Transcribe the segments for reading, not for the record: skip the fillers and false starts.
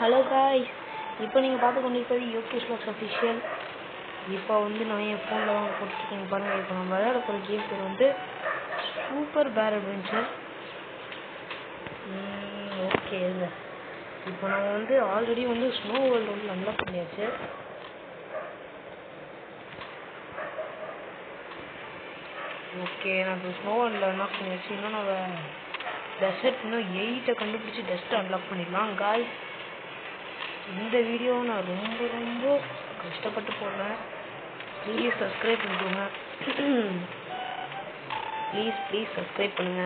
Hello guys, இப்போ நீங்கள் பார்த்து கொண்டிருப்பது யோகேஷ் வ்ளாக்ஸ் அஃபிஷியல். இப்போ வந்து நான் என் ஃபோனில் தான் போட்டுருக்கேன் பாருங்கள். இப்போ நம்ம விளையாட போகிற கேம் பேர் வந்து சூப்பர் பேர் அட்வென்ச்சர். ஓகே இல்லை, இப்போ நம்ம வந்து ஆல்ரெடி வந்து ஸ்னோ வேர்ல்டு வந்து அன்லாக் பண்ணியாச்சு. ஓகே, நான் இப்போ ஸ்னோ வேர்ல்டில் அன்லாக் பண்ணியாச்சு. இன்னும் நம்ம டெசர்ட் இன்னும் 8 கண்டுபிடிச்சி டெஸ்ட்டை அன்லாக் பண்ணிடலாம் காய்ஸ். இந்த வீடியோ நான் ரொம்ப கஷ்டப்பட்டு போடுறேன். ப்ளீஸ் சப்ஸ்கிரைப் பண்ணிக்கோங்க. ப்ளீஸ் சப்ஸ்கிரைப் பண்ணுங்க.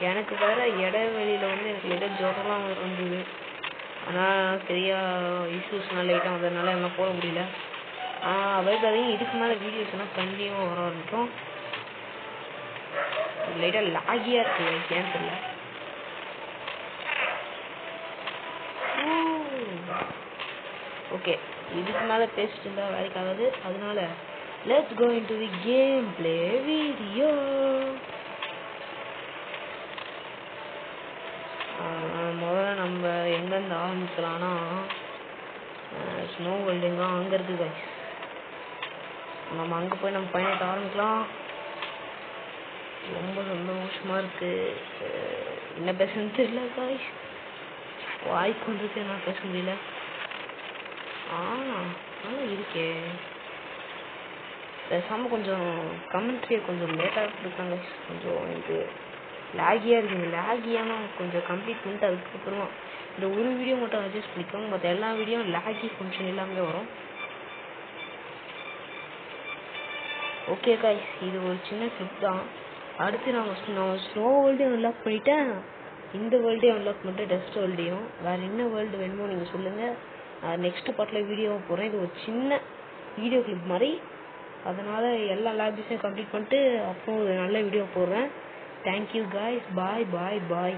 எனக்கு வேற இடைவெளியில் வந்து எனக்கு லைட்டாக ஜுரம்லாம் இருந்தது. ஆனால் சரியாக இஷ்யூஸ்னால் லைட்டாக அதனால என்ன போட முடியல. பயப்படாதீங்க, இதுக்கு மேலே வீடியோஸ் எல்லாம் கண்டினியூவாக வர ஆரம்பிக்கும். லைட்டாக லாகியாக இருக்குது, ஏன் தெரியல. ஓகே, இதுக்கு மேலே பேசிட்டு இருந்தால் வேலைக்கு ஆகாது. அதனால let's go into the gameplay video. முதல்ல நம்ம எங்கேருந்து ஆரம்பிக்கலாம்னா ஸ்னோ வேர்ல்டுங்க அங்கே இருக்குது கைஸ். நம்ம அங்கே போய் நம்ம பயணத்தை ஆரம்பிக்கலாம். ரொம்ப சந்தோஷமாக இருக்குது. என்ன பேசுன்னு தெரியல கைஸ், வாய்க்கு வந்துருக்கு, என்ன பேச முடியல. இருக்கே பேசாமல் கொஞ்சம் கமெண்ட்ரியை கொஞ்சம் லேட்டாக கொடுத்தாங்க. கொஞ்சம் எனக்கு லேகியாக இருக்குங்க. லேகியான கொஞ்சம் கம்ப்ளீட் பண்ணிட்டு அதுக்கப்புறமா இந்த ஒரு வீடியோ மட்டும் அட்ஜஸ்ட் பண்ணிக்கோங்க. மற்ற எல்லா வீடியோ லேகி ஃபங்க்ஷன் எல்லாமே வரும். ஓகே காய்ஸ், இது ஒரு சின்ன கிளிப் தான். அடுத்து நான் ஸ்னோ வேர்ல்டையும் அன்லாக் பண்ணிட்டேன், இந்த வேர்ல்டையும் அன்லாக் பண்ணிட்டேன், டெஸ்ட் வேர்ல்டையும். வேறு என்ன வேர்ல்டு வேணுமோ நீங்கள் சொல்லுங்கள். நெக்ஸ்ட் பார்ட்டில் வீடியோவை போடுறேன். இது ஒரு சின்ன வீடியோ கிளிப் மாதிரி. அதனால் எல்லா லாபிஸையும் கம்ப்ளீட் பண்ணிட்டு அப்புறம் ஒரு நல்ல வீடியோ போடுறேன். தேங்க்யூ காய்ஸ், பாய்.